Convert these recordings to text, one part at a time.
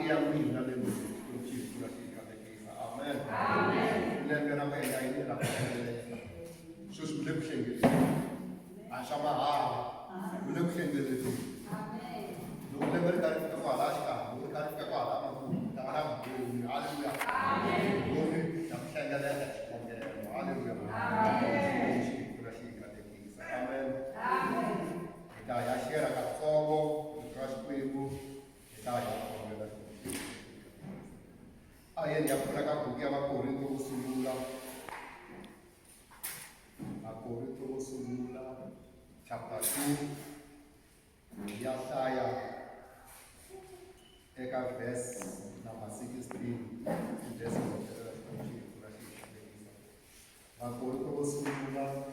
yang mina le kunci kurasi kata kita. Amen. Amen. Lembra na pega ini la sus belum sengit. Asama belum sengit itu. Amen. Dulu berkali kita kuala sih, berkali kita kuala mampu. Tangan haleluya. Amen. Dulu yang sengit ada. Haleluya. Amen. Kurasi kata kita. Amen. Amen. Kita ya share kat sobo, kurasi ibu. Kita ya. Ayat yang pernah aku biar aku itu semula, chapter 2, Yesaya, verse number 16, aku itu semula,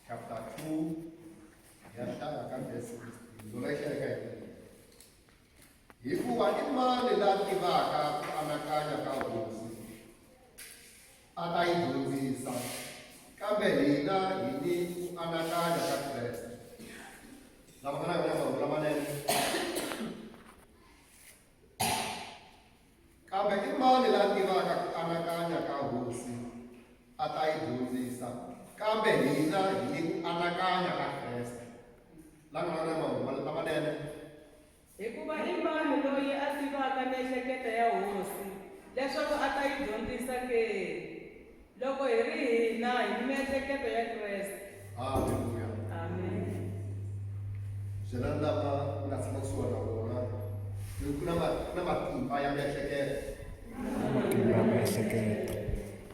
chapter 2, Yesaya verse 16, boleh saya kata. Ibu wanita lelaki baka anaknya kau usi, ada ibu bisa, kabelina ini anaknya kakek. Lama mana? Kabelina lelaki baka anaknya kau usi, ada ibu bisa, kabelina ini anaknya kakek. Lama mana? Hikuva I mani loyi a tivaka miehleketo ya hosi leswaku a ta yi dyondzisa ke loko hi ri hina hi miehleketo ya Kreste. Haleluya. Amen. Jangan lama nak semua suara orang. Kuna matimba ya miehleketo.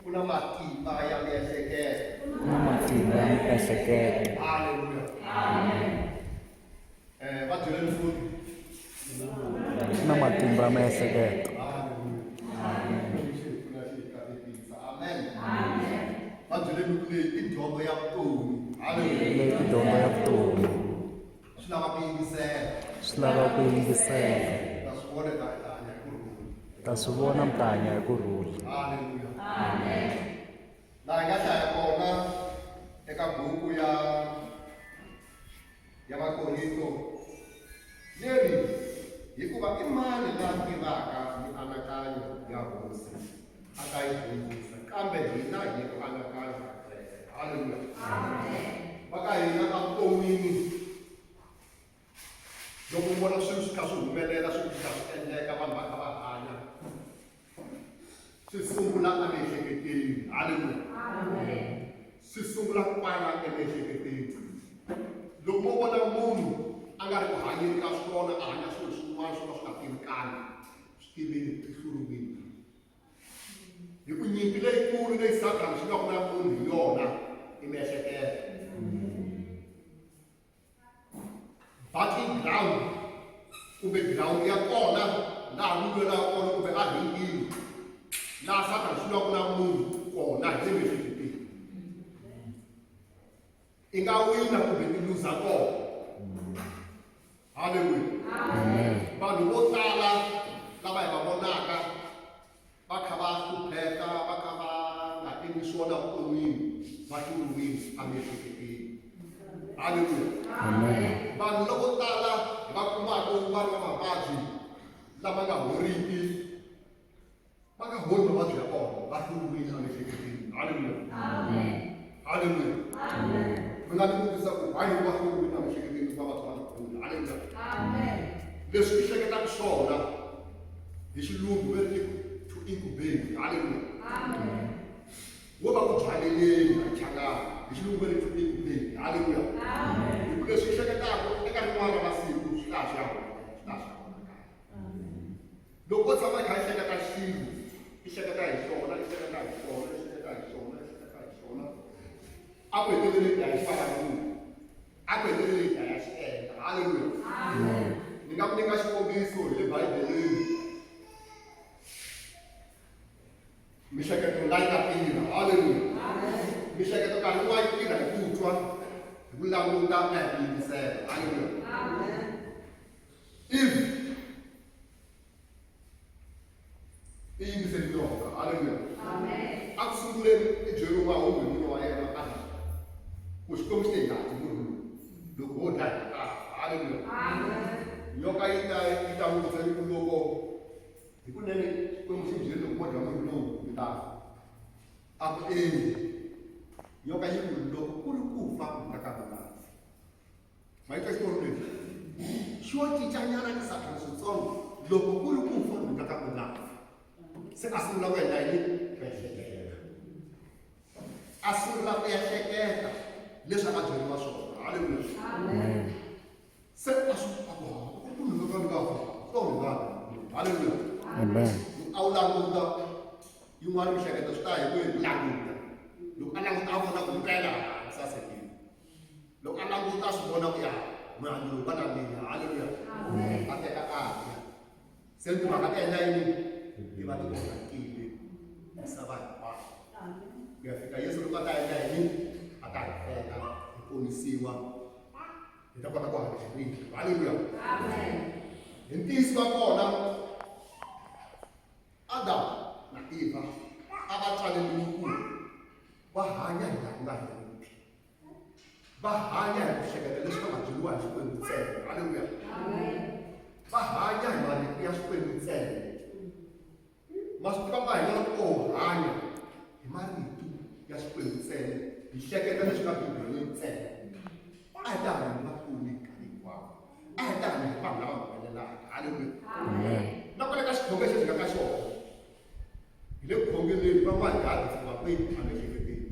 Kuna matimba ya miehleketo. Haleluya. Amen. Wat jullie doen? Na matimba miehleketo. Amen. Vanjule mukule idyondzo ya vutomi. Leyi dyondzo ya vutomi. Swi lava ku yingisela. Swi lava ku yingisela. Ta swi vona mi ta hanya hi kurhula. Haleluya. Amen. Laha hi nga hlaya kona eka buku ya Makorinto leri hikuva I mani la tivaka mianakanyo ya hosi a ta yi dyondzisa kambe hina hi ku anakanya ka Kreste. Haleluya. Amen. Vaka hina evuton'wini loko u vona swilo swi kha swi humelela swi kha swi endleka vanhu va kha va hanya swi sungula emiehleketweni. Haleluya. Amen. Swi sungula kwala emiehleketweni. Loko mo vona munhu a nga ri ku hanyeni ka swona a hanya swilo swin'wana swo ka swi nga tivikani swi tiveni tihluriwini hi ku nyimpi leyikulu leyi Satana swi nga ku na munhu hi yona I miehleketo. Battling ground kumbe ground ya kona laha ku lwelaka kona kumbe a ringini laha Satana swi nga ku na munhu kona hi le miehleketweni. I nga wina kumbe I luza kona. Haleluya. Amen. Vanhu vo tala lava hi va vonaka va kha va hlupheka va kha va nga endli swona vuton'wini va hluriwile emiehleketweni. Haleluya. Amen. Vanhu lavo tala hi va kumaka va ri na mavabyi lama nga horiki va nga holi mavabyi ya kona va hluriwile emiehleketweni. Haleluya. Amen. Haleluya. Amen. Mi nga ni vutisa ku why va hluriwile emiehleketweni va vatshama na kula. Haleluya. Amen. Leswi I hleketaka swona hi xilungu va ri to incubate. Haleluya. Amen. Wo va ku byaleleni a changana hi xilungu va ri to incubate. Haleluya. Amen. Hi ku leswi I hleketaka eka rin'wana ra masiku swi ta swi ya vona. Loko o tshama kha I hleketa xilo I hleketa hi xona a ku heteleleni a hi xipalamunhu a ku heteleleni a ya xi endla. Haleluya. Amen. Ni nga ku nyika xikombiso hi le Bibeleni mihleketo nga yi nga tirha. Haleluya. Mihleketo nkarhi wun'wana yi tirha hi ku twa hi ku languta na hi ku yingisela. Haleluya. I yingiseli yona. Haleluya. A ku sunguleni I byeriwe mahungu hi n'wini wa yena ku xikwembu xi te hi nga munhu loko wo dya hi nkarhi. Haleluya. nyoka yi ta ngutisa yi ku loko hikunene kwemutshimbyeni loko modya munhu lowu yi ta a ku endli nyoka yi ku loko ku ri ku fa kumbe ka vulavi ma yi twa xitori lexi xo cincanyana ni sathana switsongo loko ku ri ku fa kumbe ka vulavi se a sungula ku endla yini ku ehleketa a sungula ku ehleketa leswi a nga byeriwa swona haleluya se a swi ku munhu loyi nga fa tona haleluya Amen. a wu languta yin'wana mihleketo swi ta hi ku languta loko a languta a vona ku mpela sasekile loko a languta a swi vona ku ya mihanyo lowu va na mina haleluya a teka a ya se ni timhaka ta endla yini hi va tikonakile misava hinkwayo ku ya fika yesu loko a ta endla yini a ta hi teka hi ponisiwa hi ta kota ku hanya xirili haleluya hi ntiyisi wa kona Adam na Eva a va tswaleli mikulu va hanya hi laha ku nga heriki va hanya hi ku hleketa leswi va nga byeriwa hi Xikwembu ntsena haleluya va hanya hi marito ya Xikwembu ntsena ma swi tiva va hina loko hanya hi marito ya Xikwembu ntsena hi hleketa leswi nga Bibeleni ntsena a hi ta hanya hi vapfuni nkarhi hinkwawo a hi ta hanya hi vanhu lava nga humelelaka haleluya na ku le ka xikhonge xexi nga ka xona hi le kukhongeleni van'wani hi wa kwini a miehleketeni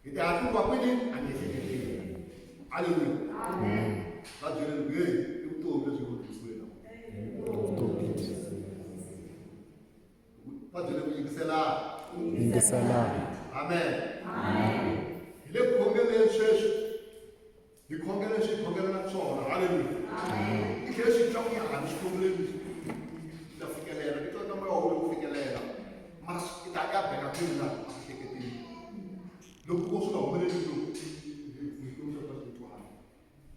hi ti hatli wa kwini a miehleketeni haleluya va byeleni ku heyi i vutomi lebyi vutisiwena va byele ku Yingiselana. amen hi le kukhongeleni sweswi hi khongela leswi hi khongelana swona haleluya i tlhela swi twa ku ya hanya xikhongeleni ta fikelela ti twa ta moya wu ku fikelela mas i ta ya beka kwini laha a mihleketeni loko ko swi nga humeleli loku vutomi swa swi twala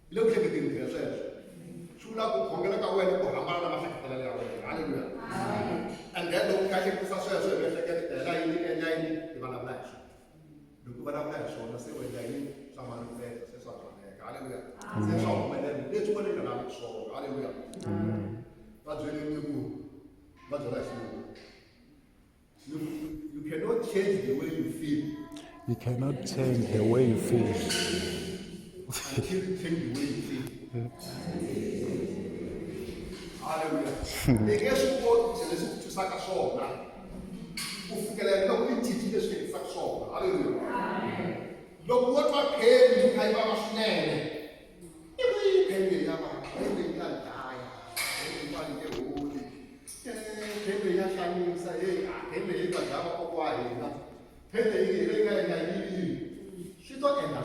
hi le ku hleketeni tlhela sweswo swi vula ku khongela ka wena ku hambana na mahleketelelo ya wena haleluya and then loko ka hleketisa sweswo hi mihleketela yini endla yini hi vulavula hi swona loko vulavula hi swona se u endla yini swa manifesta se swa byoneka haleluya se swa humelela leswi wena nga lavi swona haleluya va byeleni ku va byela hi xilungu you cannot change the way you feel You cannot change the way you feel until you change the way you feel haleluya i nge swi koti leswi ku twisaka swona ku fikelela loko i cinci leswi endlisaka swona haleluya loko wo twa pheni yi kha yi vava swinene i ku yi pheni leyi ya vava pheni leyi ya dlaya pheni leyi va nge holi pheni leyi ya xanisa pheni leyi ta dlaya vakoko wa hina pheni leyi leyi nga endla yini swi to endla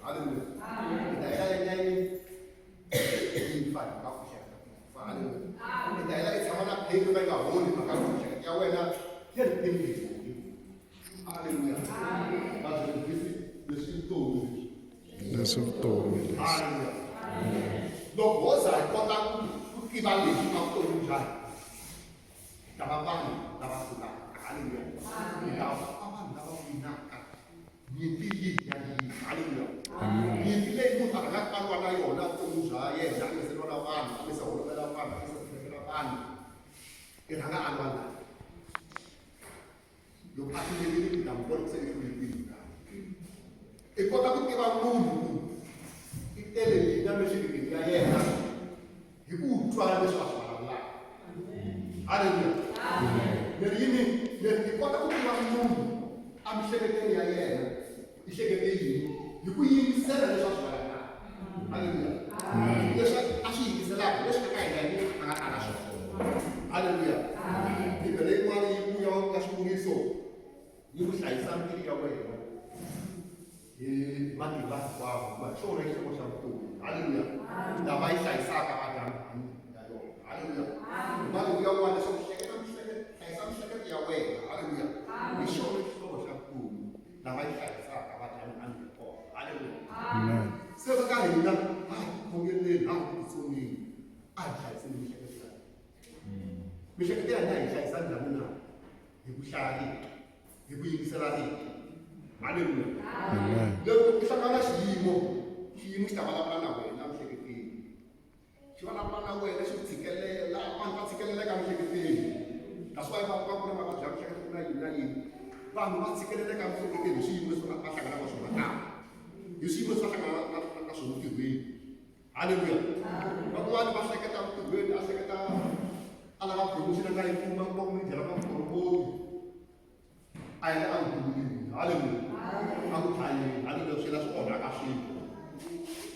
haleluya hi ta hela endla yini yi fa hi ka ku hleketa haleluya hi ta hela i tshama na pheni va nga holi mhaka ku hleketa ya wena ya ri pheni leyi haleluya leswi vutomi leswi vutomi leswi haleluya loko ho za hi kota ku tiva leswi nga vutomi bya hina ta va vanhu lava kulaka haleluya hi ta va vanhu lava winaka nyimpi yi ya yini haleluya nyimpi leyi munhu a nga pfariwa na yona vutomi bya yena a nge se lwela vanhu a nge se holovela vanhu a nge se hlekela vanhu i rhanga a lwa laha loko a fikeleli ku tambona ku se i hlulekile i kota ku tiva munhu i tele na mihleketweni ya yena hi ku twa leswi a swi vulavulaka haleluya leri yini leri i kota ku tiva munhu a mihleketweni ya yena i hlekete yini hi ku yingisela leswi a swi vulavulaka haleluya leswi a swi yingiselaka leswi a nga endla yini a nga tala swona haleluya bibele yin'wana yi vuya ka xikombiso yi ku hlayisa mbilu ya wena hi matimba hinkwawo ma xona xixevo xa vutomi haleluya lava yi hlayisaka adamani ya yona haleluya mali ya wena leswaku hlayisa miehleketo ya wena haleluya hi xona xixevo xa vutomi lava yi hlayisaka adamani ya kona haleluya se va ka hina a hi khongeleni a hi titsonini a hi hlayiseni miehleketo ya miehleketo ya hina hi hlayisa ndhawu na hi ku hlaya hi ku yingisela rito haleluya loko ku hlangana xiyimo xi ta vulavula na wena mihleketeni xi vulavula na wena xi ku tshikelela vanhu va tshikeleleka miehleketweni that's why va ku ri mavabyi ya miehleketo na yini na yini vanhu va tshikeleleka miehleketweni hi swiyimo leswi va hlanganaka na swona kaya hi swiyimo leswi va hlanganaka na swona ntirhweni halleluya van'wani va hleketa ntirhweni a hleketa a lava promotion a nga yi kuma kuma ku n'wi byela ka mukoromoni a yena a n'wi halleluya a ku thayeni halleluya swi la swi onhaka swilo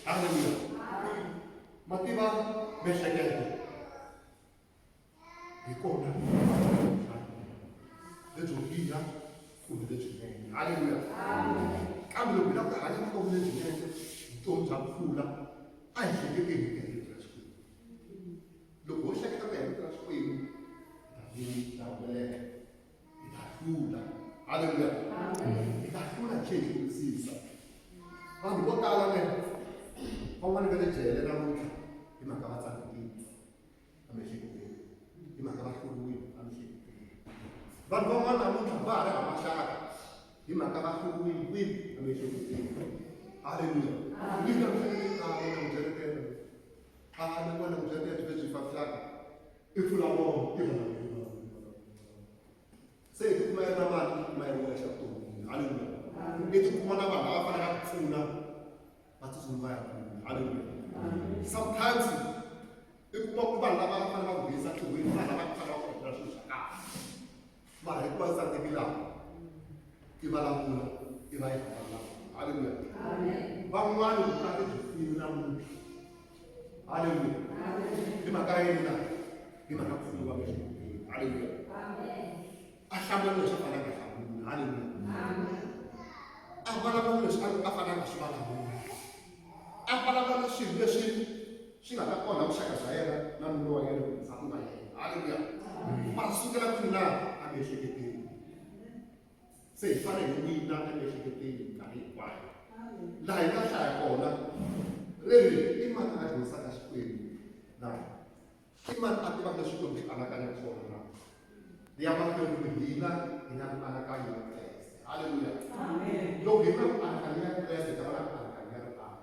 halleluya mativa miehleketo hi kona lebyo biha kumbe lebyinene halleluya kambe loko hi lava ku hanya vutomi lebyinene vutomi bya kula a hi hleketeni hi endla xikwembu loko ho hleketa ku endla xikwembu hi ta humelela hi ta hlula halleluya hi ta hlula hi tlhela hi twisisa vanhu vo tala van'wani va le jele namuntlha hi mhaka va tsandzekile emiehleketweni hi mhaka va hluriwile emiehleketweni vanhu van'wana namuntlha va ha ri hava maxaka hi mhaka va hluriwile kwini emiehleketweni halleluya yi nga mihleketeni a vona kujerekela a ni vona kujerekela byi byi fafilaka i pfula voho i vona se hi tikuma yi ri na mali i tikuma yi ri wexa vutomi halleluya i tikuma na vanhu lava fanelaka ku pfuna va tsutsuma va ya pfuna halleluya sometimes i kuma ku vanhu lava fanele va ku nghenisa ntirhweni vanhu lava fanele va ku endlela swilo swa kahle mara hikuva yi tsandzekilaka i vulavula i va yi vulavula halleluya van'wani ku tlula tidyofini namuntlha halleluya hi mhaka yina hi mhaka ku pfuniwa miehleketweni halleluya a hlamula leswi a faneleke a hlamula halleluya a vulavula leswi a faneleke a swi vulavula a vulavula swilo leswi swi nga ta onha vuxaka bya yena na nuna wa yena kumbe nsati wa yena halleluya mara sukela kwini na a miehleketeni se hi fanele hi wina emiehleketeni nkarhi hinkwayo laha hi nga hlaya kona reri i mani a dyondzisaka xikwembu na i mani a tivaka leswi xikwembu xi anakanyaka swona na hi ya mahlweni ku hina hi na mianakanyo ya kreste halleluya loko hi na mianakanyo ya kreste hi ta va na mianakanyo ya ritano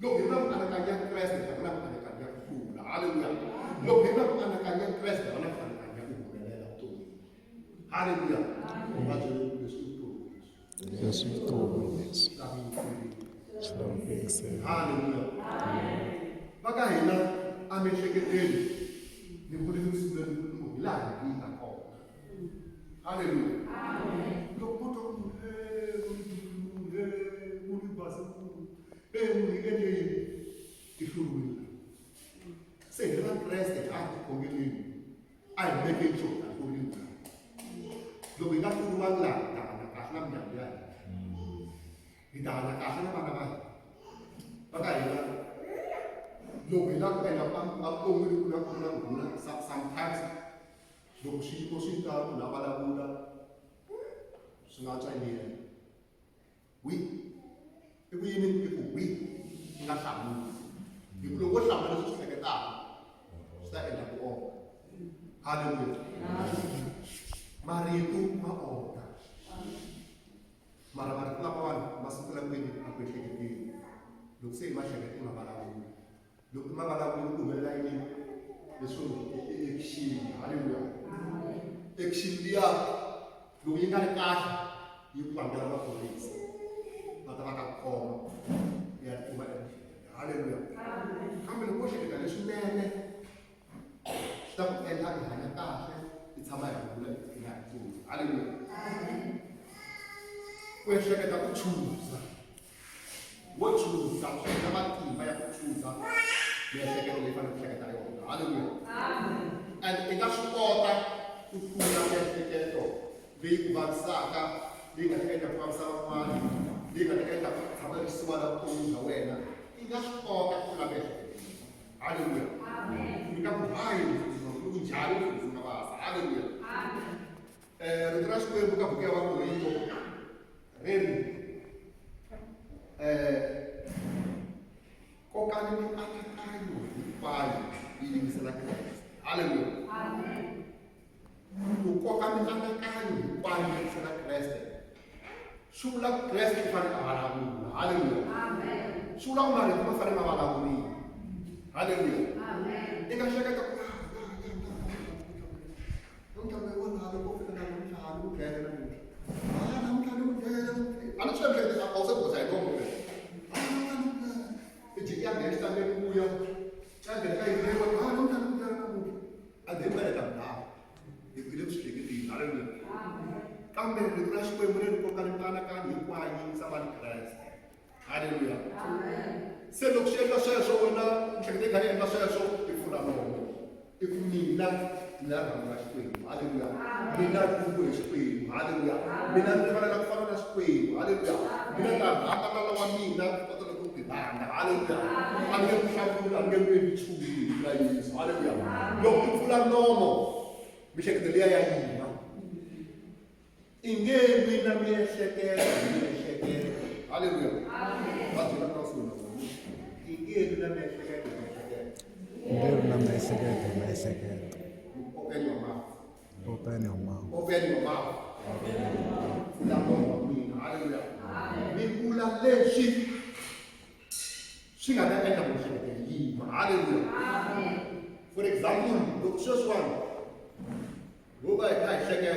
loko hi na mianakanyo ya kreste hi ta va na mianakanyo ya ku hlula halleluya loko hi na mianakanyo ya kreste hi ta va na mianakanyo ya ku humelela vutomini halleluya muvabyi leswi Yesu vutomi leswi halleluya vaka hina a miehleketeni ni vule ni sungule hi laha hi nga kona halleluya loko mo twa ku munhu basa munhu hi endle yini i hluriwile se hi na kreste a ti khongeleni a hi veke nchumu a hluriwa loko hi nga hluriwangi laha hi ta hanya kahle na mindyangu ya hina hi ta hanya kahle na vana va hina vaka hina loko hi lava ku endla vuton'wini ku na ku na kurhula sometimes loko swiyimo swi ta ku na vulavula swi nga tswa yena wi i ku yini i ku wi i nga hlamuli hi ku loko wo hlamula leswi swi hleketaka swi ta endla ku onha halleluya marito ma onha mara marito lama vanhu ma sungula kwini a ku ehleketeni loko se hi ma hlekete ma vulavula loko ma vulavula ku humelela yini leswi action halleluya action liya loko yi nga ri kahle yi ku vangela maphorisa va ta va ta khoma ya kuma halleluya kambe loko wo hleketa leswinene swi ta ku endla i hanya kahle i tshama hi vula i nga hluli halleluya ku ehleketa ku chuza wo chuza swi na matimba ya ku chuza miehleketo leyi fanele ku hleketa yona halleluya and i nga swi kota ku hlula miehleketo leyi ku vavisaka leyi nga ta endla ku vavisa van'wana leyi nga ta endla ku tshamerisiwa na vutomi bya wena i nga swi kota ku hlula miehleketo halleluya mi nga ku hayi ku njhani ku nga vasa halleluya rito ra xikwembu ka buku ya vakorito reri kokani mianakanyo hinkwayo yi yingisela kreste halleluya ku koka mianakanyo hinkwayo yi yingisela kreste swi vula ku kreste i fanele a vulavula halleluya swi vula ku marito ma fanele ma vulavuriwa Hallelujah. Ingahleketa nomhlanje wonalo kufika namhlanje ugele namuhla. Namhlanje ugele. Anishemhleke awusebuza yonke. Ithi iyangesta lekuya. Manje kayibekwa nomhlanje ugele namuhla. Ademela ndawo. Iphile kusihlekile. Hallelujah. Kambe likrashi kwemuleni kokalimkana kani ikwayi sabani Christ. Hallelujah. Selokushela shesho wena mhlekele ngane ngashesho ifuna nomo. Ifumina la ngashkwini. Hallelujah. Mina kubuye shkwini. Hallelujah. Mina ngifana kufana na shkwini. Hallelujah. Mina ngakakala wa mina kodwa lokubhanga. Hallelujah. Angekuhlabula angekwebichubi la Yesu. Hallelujah. Lokufuna nomo. Mhlekele yayima. Ingemi na miyehlekela. Hallelujah. Bathi bakasuna. Ingemi na miyehlekela. Ngeke namesekete. Open your mouth. Open your mouth. Open your mouth. Hallelujah. Mikula leshi. Singaenda mshekeli. Hallelujah. For example, the first one. Go by I shekeli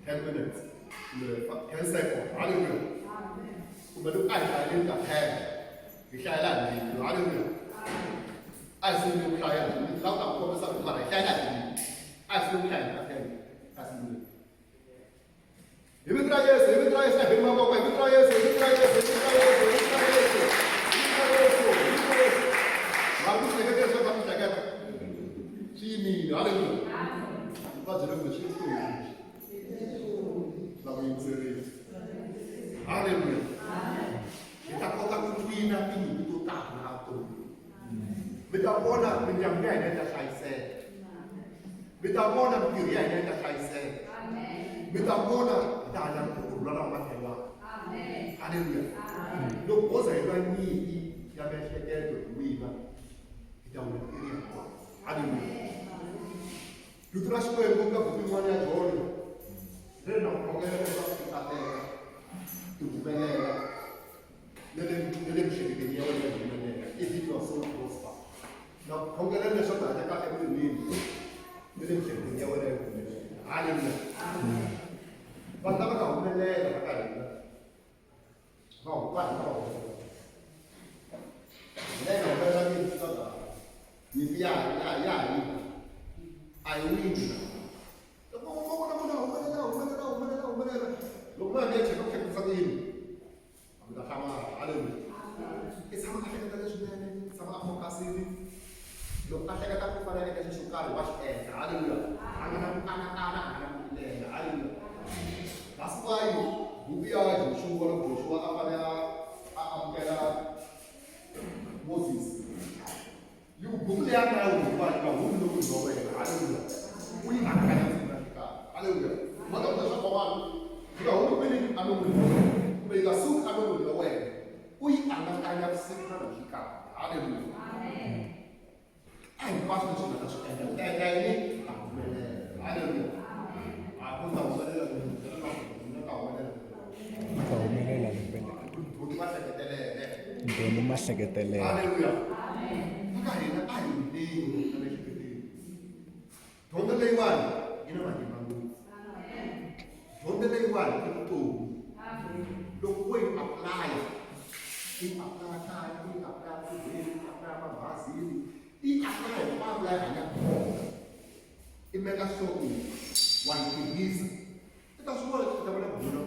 10 minutes. 10 seconds. Hallelujah. Umedu aisha ka hair. Ishaya ni. Hallelujah. I see you client. Now I'm going to say, "My client." I see you client. Okay. I see you. Even try yes. Even try yes. Even my boy. Even try yes. Even try yes. Even try yes. Even try yes. Even try yes. Bagus sekali saya bagus jaga. Sini, hallelujah. Baca dalam mesin tu. Lalu seri. Hallelujah. Kita kota kucina ini itu tak nato. Bitamona binyamnya ini tak saise. Bitamona biria ini tak saise. Bitamona dalam kurula matewa. Hallelujah. Lo posa itu ni yang bersedia tu wiba. Kita boleh kiri. Hallelujah. Lutras ko yung buka kupimuanya John. Rena kongere ko kita tega. Tubenela. Nele mshiriki ni yao ya jimenela. Hivi tu aso prosper. Na kongere ne sota ya ka ebu ni. Nele mshiriki ni yao ya jimenela. Hallelujah. Banda ka umelela ka ina. No, kwa no. Neno bela ni sota. Ni ya. I win. Lukman dia cakap satu ini. Kita sama ada ni. Sama apa kata sebenarnya ni? Sama apa kasih ni? Lukman saya kata kepada dia kasih suka, wash ada ni. Anak-anak ada ni. That's why Joshua apa dia kata Moses. You Google yang tahu buat kau dulu dulu hallelujah. We akan kita hallelujah. Maka kita kawan kita orang pilih anu mereka suka anu dulu. We akan kaya sekali kita hallelujah. Ay pasal sudah sudah ini hallelujah. Aku tahu saya Kau melela lipele. Ndio maseketele. Hallelujah. Kahina ayo ni Donde lewan ina mati mangu. Donde lewan itu. Lokoi apply. Ini apply bahasi. Ini apply apa hanya. Ini mereka soki one thing kita semua kita boleh guna.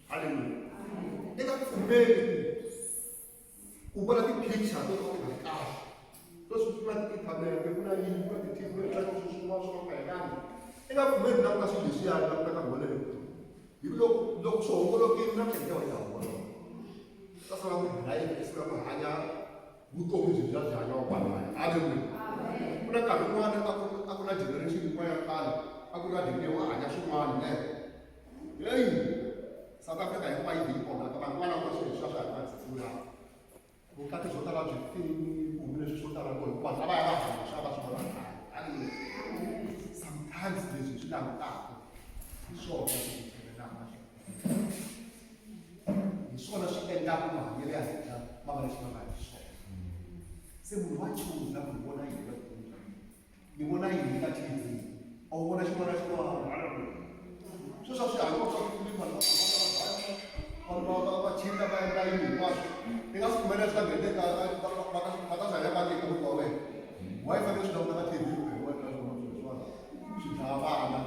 Haleluya. Kita kumbe Ubara di picture tu orang kaya. Terus surat kita ada kuna ini kuna di timur kita semua kaya kan. Enggak boleh nak kasih disiar nak tak boleh. Ibu lok songkol lagi nak kerja apa? Tak selalu naik Islam hanya butuh menjelaskan hanya apa. Ada ni. Kuna kalau aku nak generasi yang kali. Aku nak dia hanya semua ni. Jadi South Africa yang paling di pon, kawan-kawan aku sudah sudah bukan tu saudara jadi umumnya saudara boleh buat apa ya sahabat saudara ani sometimes this is not that so so na siya dapat mah dia mama ni semua so se munhu wa chuza ku vona yini ka TV ni vona yini ka TV a wu vona xin'wana na xin'wana sweswo swi hanya swa ku vanhu va chinta va endla yini hinkwaswo i nga swi pfumela swi ta ngheneka va ta zaya va nyika muti wa wena why fanele swi languta ka TV swi dlaya vana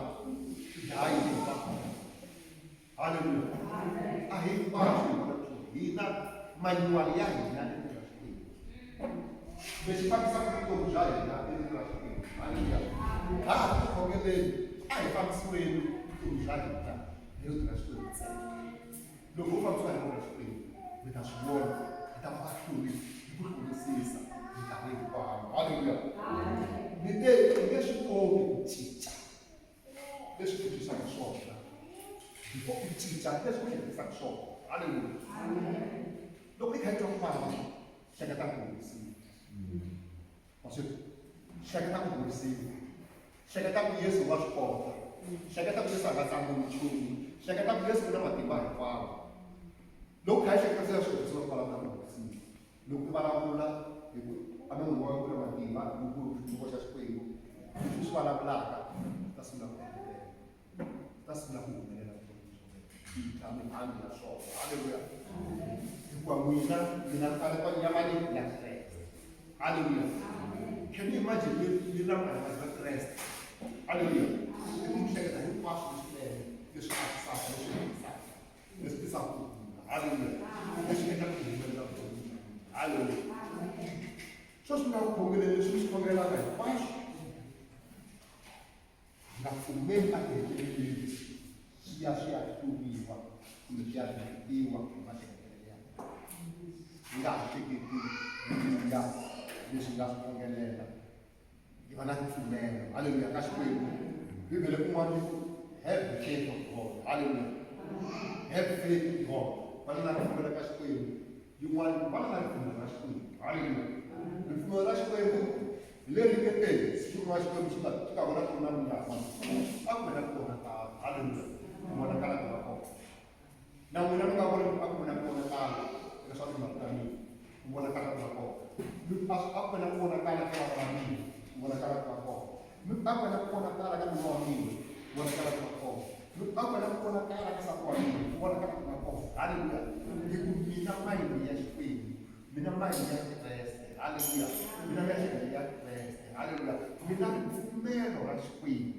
swi dlaya yini haleluya a hinkwaswo hina manual ya hina leswi fambisaka vutomi bya hina etirasini haleluya laha tikhongeleni a hi fambisiweni vutomi bya hina etirasini loko u fambisiwa hi etirasini mi ta swi vona mi ta va vahluri hi ku hlurisisa minkarhi hinkwayo haleluya mi nge swi koti ku cinca leswi ku cincaka swona before ku cinca leswi ku hlerisaka swona haleluya loko i kha i twa ku vava hleketa ku horisiwa hleketa ku horisiwa hleketa ku Yesu wa swi kota hleketa ku Yesu a nga tlangi nchumu hleketa ku Yesu u na matimba hinkwawo loko kha i hleketa sweswo swi horisiwa kwala ka horisiwa loko i vulavula hi ku a mi n'wi vona ku na matimba loko xixiko xa xikwembu leswi swi vulavulaka ta sungula ku humelela ta sungula ku humelela ta mihandzu ya swona haleluya hikuva mina kale kwa nyamani ya Kreste haleluya can you imagine ni na mhaka ya Kreste haleluya i ku hleketa hinkwaswo leswi leswi tisaka haleluya leswi endlaka ku humelela haleluya swo swi nga ku khongeleni leswi swi khongelaka hinkwaswo nga pfumeli a tiheteleleni swi ya hluviwa kumbe swi ya hluviwa hi mahleketelo ya nga ha hleketi leswi nga swi khongelela hi va na ripfumelo haleluya ka Xikwembu Bibele kun'wana have the faith of God haleluya have faith in God va na ripfumelo ka Xikwembu yin'wana va na ripfumelo ka Xikwembu haleluya ripfumelo ra Xikwembu leri ngeteli xin'wana Xikwembu xi ka vona ku na minyama a ku na kona ka haleluya vona kala ka kona na n'wina mi nga vona a ku na kona kala eka swa timali ta mina vona kala ka kona a ku na kona kala ka va mina vona kala ka kona a ku na kona kala ka mina wa mina vona kala ka kona a ku na kona kala ka sa kona vona kala ka kona haleluya hi ku mina mayini ya Xikwembu mina mayini ya Kreste haleluya mina mayini ya Kreste haleluya mina ripfumelo ra Xikwembu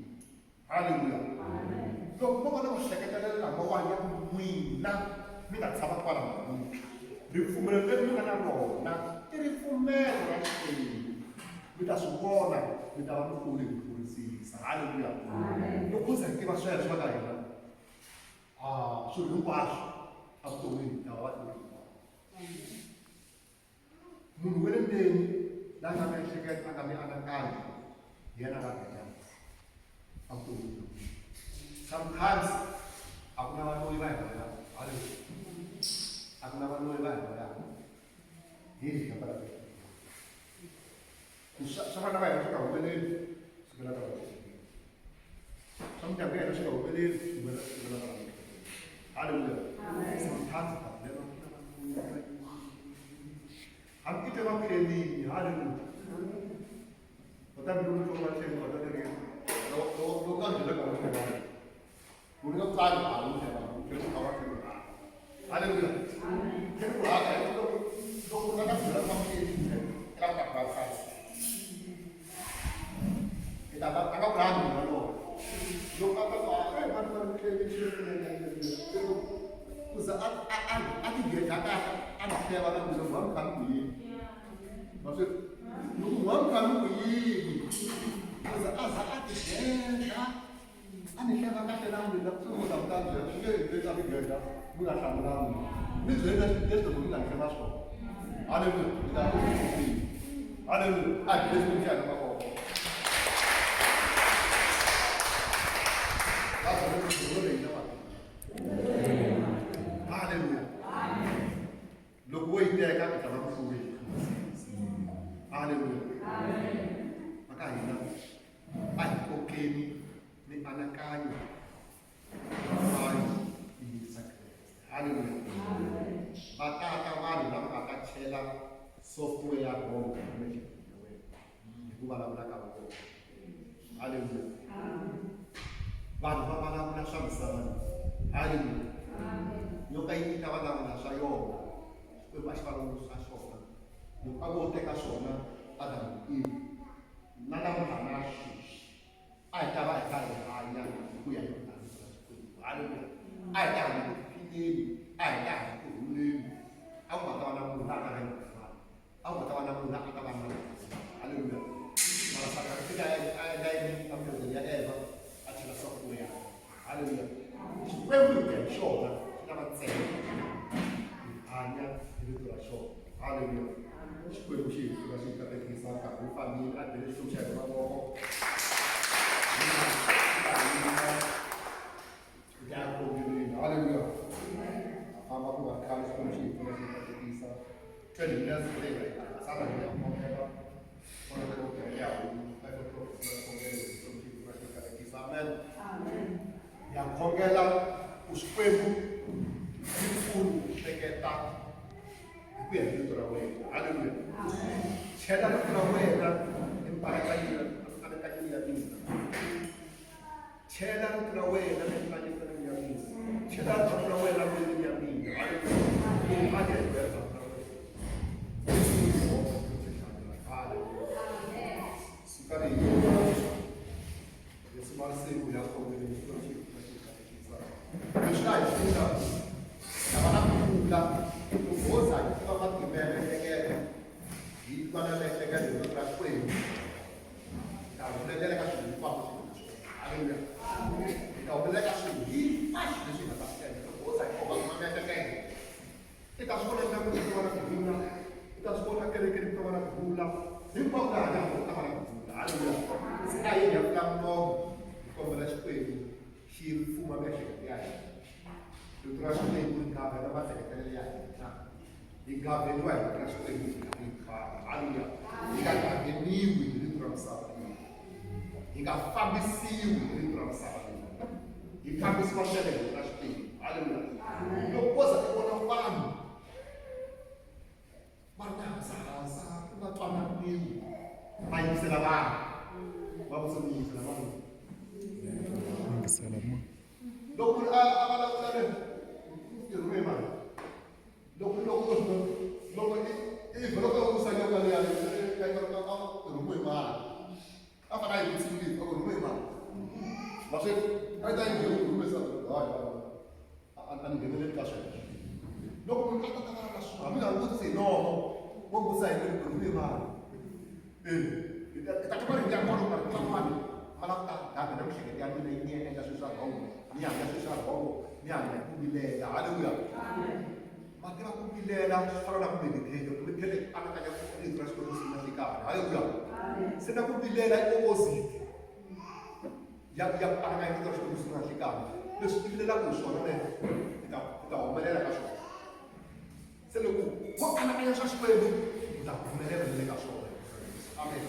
haleluya loko mo vona ku hleketelela lamawani ya n'wina mi nga tshama kwala mabuka ripfumelo leri mi nga na rona i ripfumelo ra Xikwembu mi ta swi vona mi ta va mi kule hi kurisisa haleluya loko u ze hi tiva sweswo va ka hina swilo hinkwaswo a vuton'wini ta va va munhu wa le ndzeni la nga miehleketo a nga mianakanyo hi yena va nghena a vuton'wini sometimes a ku na vanhu va hi hoya haleluya a ku na vanhu va hi hoya hi hlamala swa vana va hina swi nga humeleli swi vela ka swa mindyangu ya hina swi nga humeleli swi vela ka haleluya sometimes hambi ite va kelini haleluya kutani loko va tlhela va tlhela loko ka nghena ka wena uri nga tsari mali u tlhela u tlhela u kha va haleluya tlhela ku haka loko u nga ka nghena ka kelini eka ka ka ita va ka ku rhanga na loko loko a ka va tlhela uza a ti nghena ka a tlhela na mina wa mkhambi Maksud, lu mau kamu ini, asa ati denda, ane siapa kata namu nak semua tahu tahu, dia tapi dia bukan sama namu, ini sudah dia sudah bukan lagi masuk, ada tu, kita ada tu, ada semua ada apa kok, apa yang kita boleh jawab, ada tu, lu boleh dia kan kita masuk. Haleluya. Maka hina aikokeni ni anakanyo hayi Yesu Kristu. Haleluya. Batata vanhu lava nga ta chela software ya bonga hikuva lavulaka va kona. Haleluya. Vanhu va vulavula swa misava. Haleluya. Nyoka yi ta vulavula swa yona. Xikwembu a xi vulavula swa swona. Loko a vo teka swona Adamu Eve na namuntlha na sweswi a hi ta va hi karhi hi hanya hi ku ya hi vutani bya Xikwembu. Haleluya. A hi ta hanya ku tiphileni, a hi ta hanya ku rhuleni. A ku nga ta va na munhu la a nga na yona. A ku nga ta va na munhu la a ta va na yona. Haleluya. Mara Satana fika a endla yini ka mphezelo ya Eva a chela software. Haleluya. Xikwembu hi ya hi xona xi lava ntsena hi hanya hi rito ra xona. Haleluya. Xikwembu xi hi fika xi hi katekisa nkarhi wu fambile a bele xilo xa hi mavoko. Haleluya. Famba ku nga khale Xikwembu xi hi fika xi hi katekisa 20 years later Satan hi ya khongela. Amen. Ya khongela ku Xikwembu xi pfuna ku hleketa hi ku ya hi rito ra wena. Haleluya. Chela rito ra wena emianakanyweni ya mina. Chela rito ra wena emianakanyweni ya mina. Chela rito ra wena emianakanyweni ya mina. Haleluya. Sikari Yesu marsiku ya khongela xilo xi katekisa. Leswi a hi tiva lava na kula kugoza hi tiva matimela ehleketa hi twana na ehleketa hi rito ra Xikwembu. Ta humelela ka swilo hinkwaswo swi nga swona. Haleluya. Ta humelela ka swilo hinkwaswo leswi hi nga ta swi endla. Kugoza hi koma kuma miehleketo. I ta swi vona na ku twa na kurhula. I ta swi vona kerekeni ku twa na kurhula. Hinkwako laha hanyaka ku ta va na kurhula. Haleluya. Se a hi ya vula mnogo hi kombela Xikwembu xi fuma miehleketo ya hina. Rito ra Xikwembu ri gavhela maehleketelo ya hina. Hi gavheliwa hi rito ra Xikwembu hi nkarhi hinkwawo. Haleluya. Hi nga gavheliwi hi rito ra misava leyi. Hi nga fambisiwi hi rito ra misava leyi. Hi fambisiwa ndlela hi rito ra Xikwembu. Haleluya. Loko ko za i vona vanhu va ri na hasahasa ku nga twananiwi va yingisela vanhu. Va vutsoni yingisela vanhu. Yingisela ma. Loko a vulavula hi rhume mali. Loko i vhela ku sanyoka leya ka rhume mali. A fana hi vutshunguri ka rhume mali. Va swi a ta yi nghena rhume sa a ni ngheneleli ka sweswo. Loko munhu a ta na swona mi nga vutisi nomo wo vusa hi rhume mali. Ta kuma ri ya kona ku ri mali mala ku ta gabe na miehleketo ya mina yi ni endla swilo swa wrong. Ni hanya swilo swa wrong. Ni hanya ku vilela. Haleluya. Makela ku vilela swi fana na ku meditate. Ku meditate anakanya ku rito ra Xikwembu swi nga fikari. Haleluya. Se na ku vilela i opposite ya anakanya rito ra Xikwembu swi nga fikari. Leswi i vilelaka hi swona i ta humelela ka swona. Se loko wo anakanya swa Xikwembu u ta humelela ka swona. Amen.